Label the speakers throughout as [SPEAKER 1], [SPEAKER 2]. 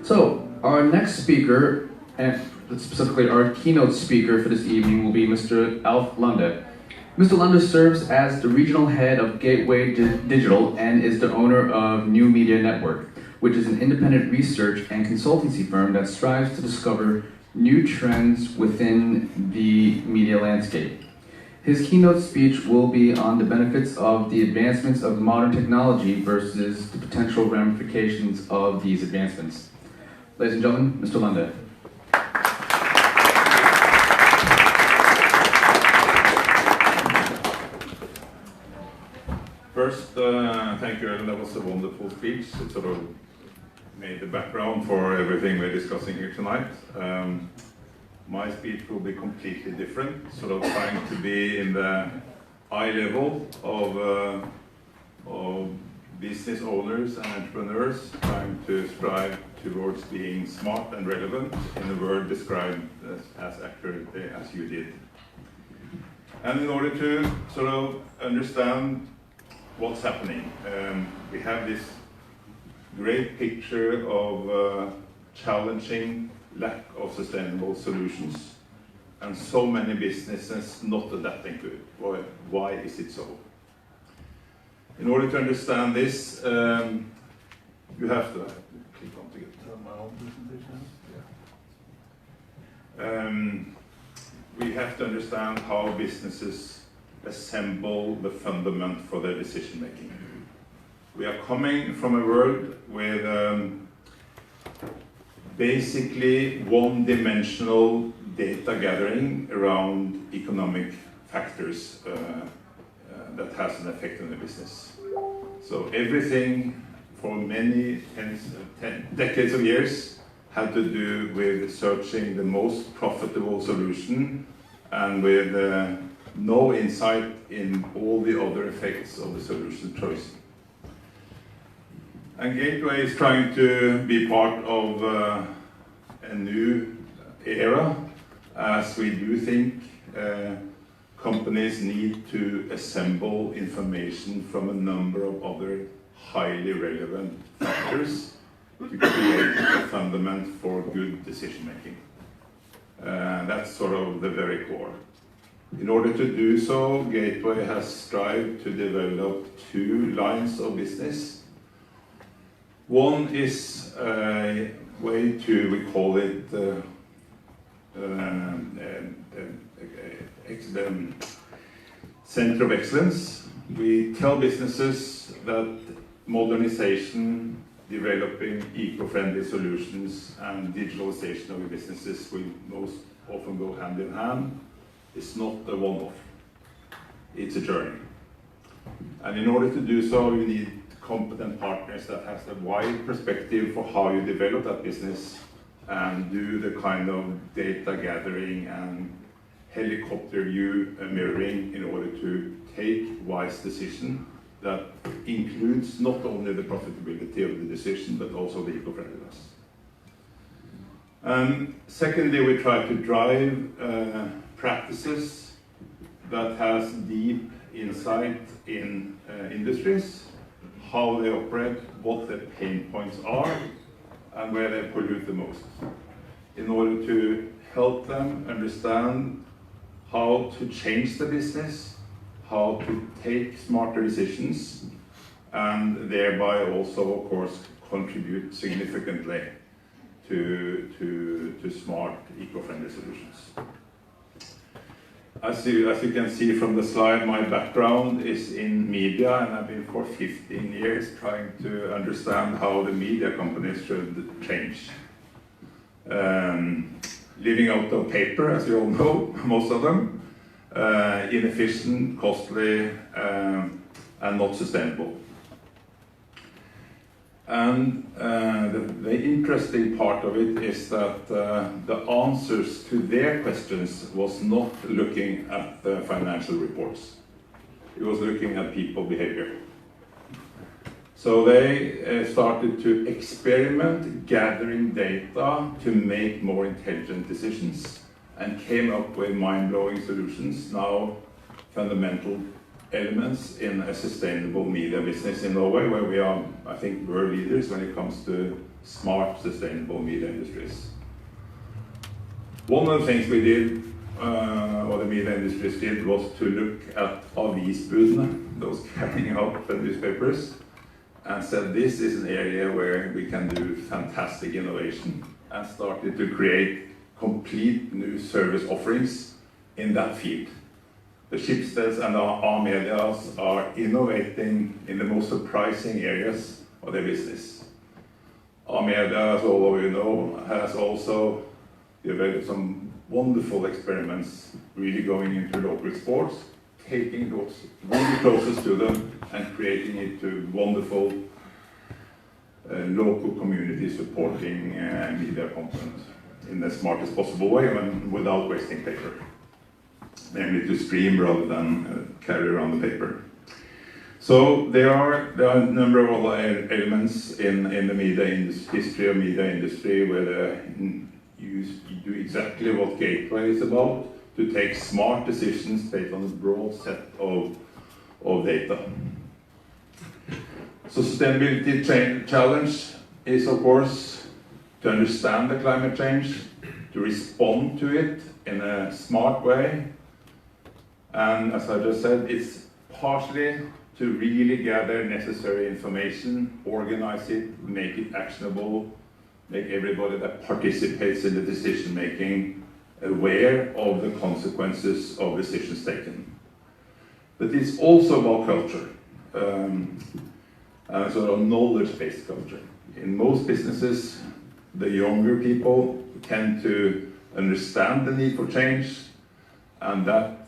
[SPEAKER 1] So, our next speaker, and specifically our keynote speaker for this evening, will be Mr. Lande. Mr. Lande serves as the regional head of Gateway Digital and is the owner of New Media Network, which is an independent research and consultancy firm that strives to discover new trends within the media landscape. His keynote speech will be on the benefits of the advancements of modern technology versus the potential ramifications of these advancements. Ladies and gentlemen, Mr. Lande.
[SPEAKER 2] First, thank you, Ellen. That was a wonderful speech. It sort of made the background for everything we're discussing here tonight. My speech will be completely different, sort of trying to be in the eye level of business owners and entrepreneurs, trying to strive towards being smart and relevant in a word described as accurately as you did. And in order to sort of understand what's happening, we have this great picture of challenging lack of sustainable solutions and so many businesses not adapting to it. Why is it so? In order to understand this, you have to click on to get my own presentation. We have to understand how businesses assemble the fundament for their decision making. We are coming from a world with basically one-dimensional data gathering around economic factors that has an effect on the business. So everything for many decades of years had to do with searching the most profitable solution and with no insight in all the other effects of the solution choice. And Gateway is trying to be part of a new era, as we do think companies need to assemble information from a number of other highly relevant factors to create a fundament for good decision making. That's sort of the very core. In order to do so, Gateway has strived to develop two lines of business. One is a way to, we call it the Center of Excellence. We tell businesses that modernization, developing eco-friendly solutions, and digitalization of your businesses will most often go hand in hand. It's not a one-off. It's a journey. And in order to do so, you need competent partners that has a wide perspective for how you develop that business and do the kind of data gathering and helicopter view mirroring in order to take wise decision that includes not only the profitability of the decision but also the eco-friendliness. Secondly, we try to drive practices that has deep insight in industries, how they operate, what their pain points are, and where they pollute the most, in order to help them understand how to change the business, how to take smarter decisions, and thereby also, of course, contribute significantly to smart eco-friendly solutions. As you can see from the slide, my background is in media, and I've been for 15 years trying to understand how the media companies should change. Living out of paper, as you all know, most of them, inefficient, costly, and not sustainable. And the interesting part of it is that the answers to their questions was not looking at the financial reports. It was looking at people behavior. So they started to experiment gathering data to make more intelligent decisions and came up with mind-blowing solutions, now fundamental elements in a sustainable media business in Norway, where we are, I think, world leaders when it comes to smart, sustainable media industries. One of the things we did, or the media industries did, was to look at avisbudene, those carrying out the newspapers, and said this is an area where we can do fantastic innovation, and started to create complete new service offerings in that field. The Schibsteds and the A-medias are innovating in the most surprising areas of their business. A-media, as all of you know, has also developed some wonderful experiments, really going into local sports, taking what's really closest to them and creating it to wonderful local community supporting media content in the smartest possible way and without wasting paper. Namely to stream rather than carry around the paper. So there are a number of other elements in the history of media industry where you do exactly what Gateway is about, to take smart decisions based on a broad set of data. Sustainability challenge is, of course, to understand the climate change, to respond to it in a smart way, and as I just said, it's partially to really gather necessary information, organize it, make it actionable, make everybody that participates in the decision making aware of the consequences of decisions taken. But it's also about culture, and sort of knowledge-based culture. In most businesses, the younger people tend to understand the need for change, and that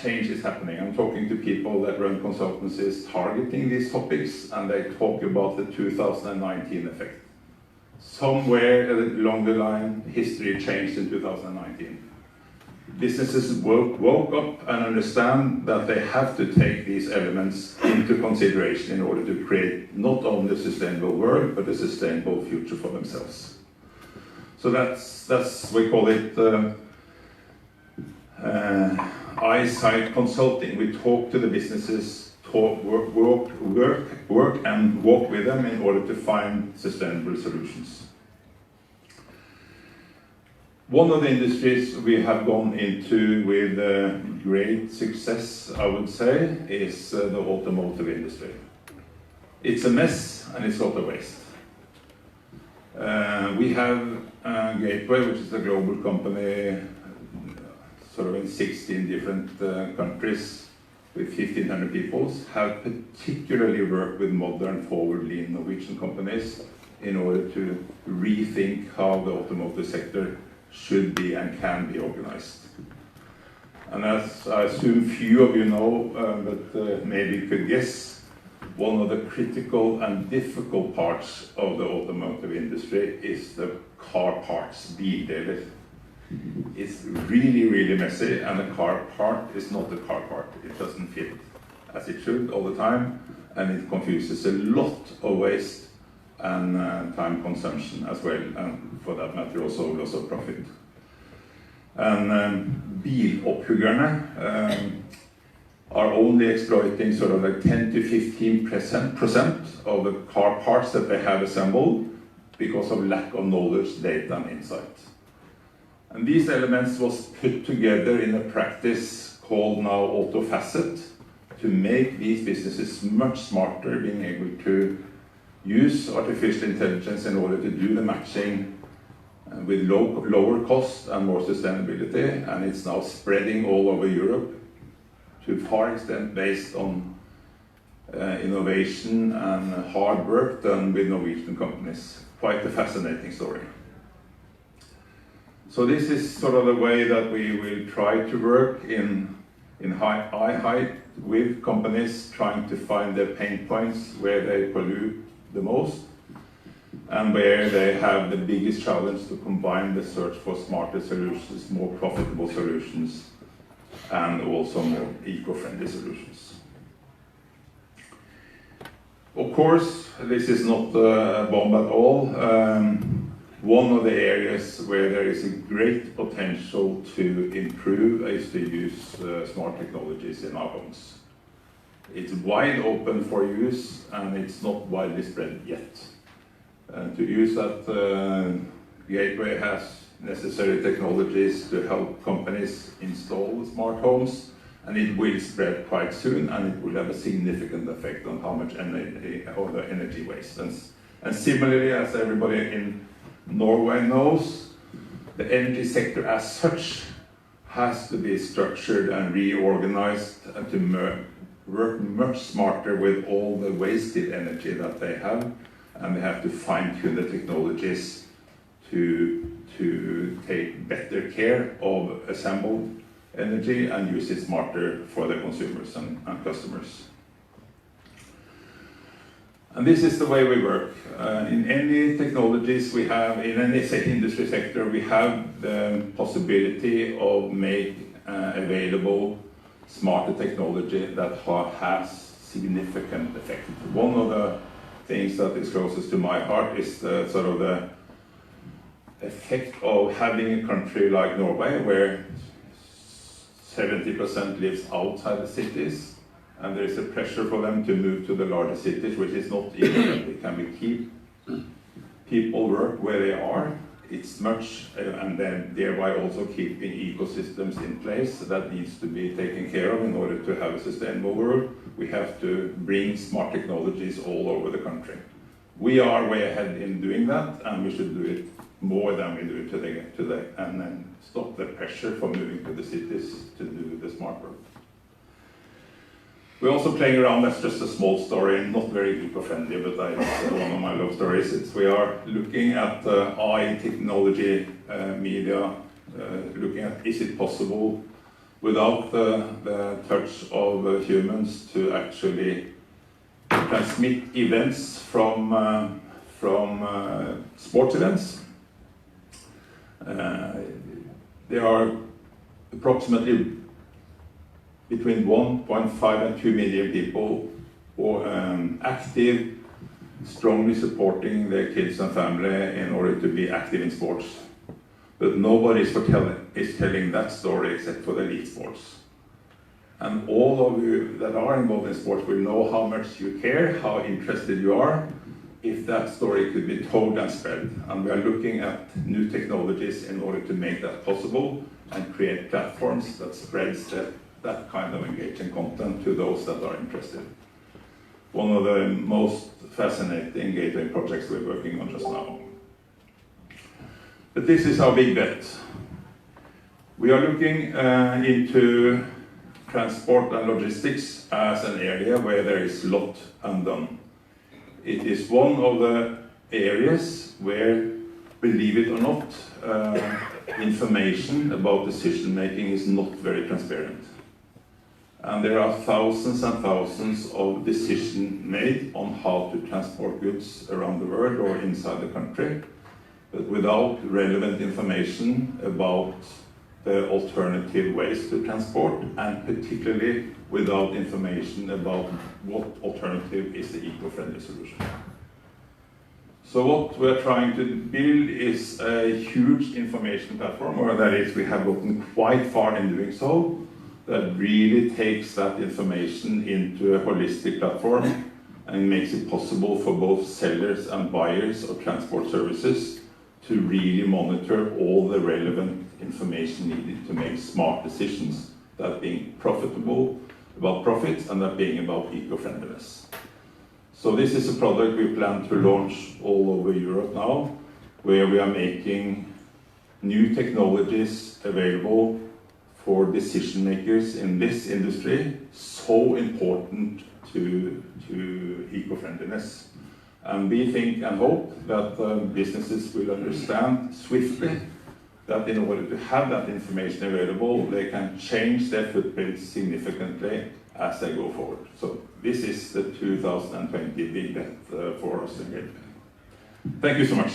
[SPEAKER 2] change is happening. I'm talking to people that run consultancies targeting these topics, and they talk about the 2019 effect. Somewhere along the line, history changed in 2019. Businesses woke up and understand that they have to take these elements into consideration in order to create not only a sustainable world, but a sustainable future for themselves. So that's we call it eyesight consulting. We talk to the businesses, work and walk with them in order to find sustainable solutions. One of the industries we have gone into with great success, I would say, is the automotive industry. It's a mess and it's a lot of waste. We have Gateway, which is a global company, sort of in 16 different countries with 1,500 people, have particularly worked with modern, forward lean Norwegian companies in order to rethink how the automotive sector should be and can be organized. And as I assume few of you know, but maybe you could guess, one of the critical and difficult parts of the automotive industry is the car parts, bildeler. It's really, really messy, and the car part is not the car part. It doesn't fit as it should all the time, and it confuses a lot of waste and time consumption as well, and for that matter also loss of profit. And bilopphuggerne are only exploiting sort of like 10 to 15% of the car parts that they have assembled because of lack of knowledge, data and insight. And these elements was put together in a practice called now AutoFacet to make these businesses much smarter, being able to use artificial intelligence in order to do the matching with lower cost and more sustainability, and it's now spreading all over Europe to a far extent based on innovation and hard work done with Norwegian companies. Quite a fascinating story. So this is sort of the way that we will try to work in high height with companies, trying to find their pain points where they pollute the most and where they have the biggest challenge to combine the search for smarter solutions, more profitable solutions, and also more eco-friendly solutions. Of course, this is not a bomb at all. One of the areas where there is a great potential to improve is to use smart technologies in our homes. It's wide open for use and it's not widely spread yet. And to use that, Gateway has necessary technologies to help companies install smart homes, and it will spread quite soon, and it will have a significant effect on how much energy or the energy waste. And similarly, as everybody in Norway knows, the energy sector as such has to be structured and reorganized and to work much smarter with all the wasted energy that they have, and they have to fine-tune the technologies to take better care of assembled energy and use it smarter for the consumers and customers. And this is the way we work. In any technologies we have, in any industry sector, we have the possibility of make available smarter technology that has significant effect. One of the things that is closest to my heart is the sort of the effect of having a country like Norway where 70% lives outside the cities, and there is a pressure for them to move to the larger cities, which is not easy. Can we keep people work where they are? It's much, and then thereby also keeping ecosystems in place that needs to be taken care of in order to have a sustainable world. We have to bring smart technologies all over the country. We are way ahead in doing that, and we should do it more than we do it today, and then stop the pressure for moving to the cities to do the smart work. We're also playing around. That's just a small story, not very eco-friendly, but it's one of my love stories. We are looking at AI technology, media, looking at is it possible without the touch of humans to actually transmit events from sports events. There are approximately between 1.5 and 2 million people who are active, strongly supporting their kids and family in order to be active in sports. But nobody is telling that story except for the elite sports. And all of you that are involved in sports will know how much you care, how interested you are, if that story could be told and spread. And we are looking at new technologies in order to make that possible and create platforms that spreads that kind of engaging content to those that are interested. One of the most fascinating gateway projects we're working on just now. But this is our big bet. We are looking into transport and logistics as an area where there is a lot undone. It is one of the areas where, believe it or not, information about decision making is not very transparent. And there are thousands and thousands of decisions made on how to transport goods around the world or inside the country, but without relevant information about the alternative ways to transport, and particularly without information about what alternative is the eco-friendly solution. So what we're trying to build is a huge information platform, or that is, we have gotten quite far in doing so, that really takes that information into a holistic platform and makes it possible for both sellers and buyers of transport services to really monitor all the relevant information needed to make smart decisions, that being profitable, about profits, and that being about eco-friendliness. So this is a product we plan to launch all over Europe now, where we are making new technologies available for decision makers in this industry, so important to eco-friendliness. And we think and hope that businesses will understand swiftly that in order to have that information available, they can change their footprint significantly as they go forward. So this is the 2020 big bet for us again. Thank you so much.